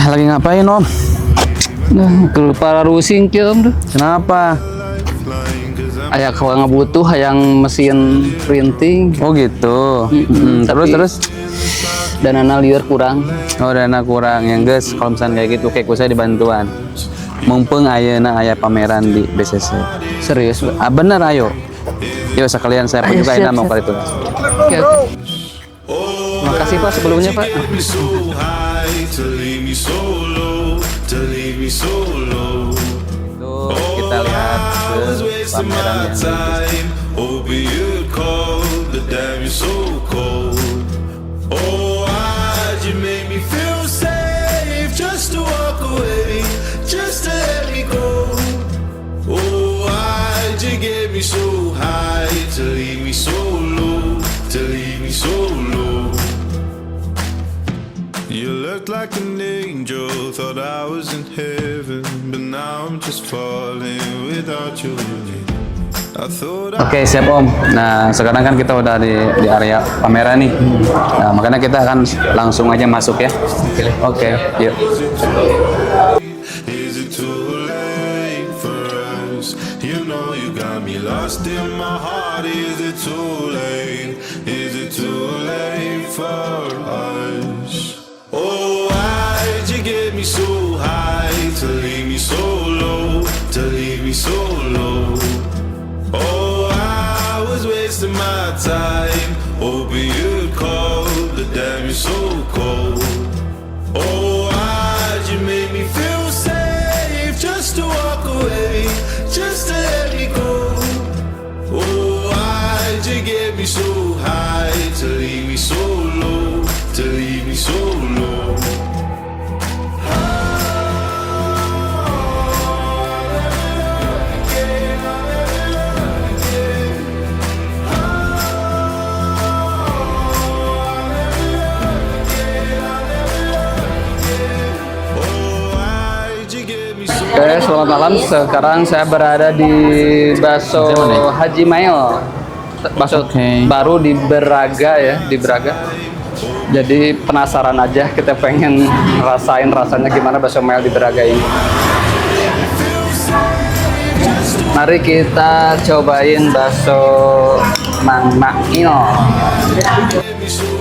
Lagi ngapain Om? Nah, kepala rusing kia Om tuh. Kenapa? Aya kalau butuh yang mesin printing. Oh gitu. Tapi Terus danana lieur kurang. oh dana kurang yang guys kalau misalnya kayak gitu kayak saya dibantuan. Mumpung ayeuna aya pameran di BCC. Serius, Pak? Bener ayo. Yuk sekalian saya pun Ayo, juga siap, enak mau siap. kali itu. Oke, oke. Makasih Pak sebelumnya Pak. Tuh kita lihat ke pameran yang You looked like an angel, thought I was in heaven, but now I'm just falling without you. I thought Oke, siap Om. Nah, sekarang kan kita udah di area pameran nih. Nah, makanya kita akan langsung aja masuk ya. Oke, yuk. is it too late for us? You know you got me lost in my heart. Is it too late? Is it too late for us? Oh, why'd you get me so high to leave me so low, to leave me so low? Oh, I was wasting my time, hoping you'd call, but damn, you're so cold. Oh, why'd you make me feel safe just to walk away, just to let me go? Oh, why'd you get me so high to leave me so low, to leave me so low? Oke, selamat malam. Sekarang saya berada di Bakso Haji Mail. Bakso Oke. baru di Braga ya, di Braga. Jadi penasaran aja, kita pengen rasain rasanya gimana bakso Mail di Braga ini. Mari kita cobain bakso Mang Mail. Get me so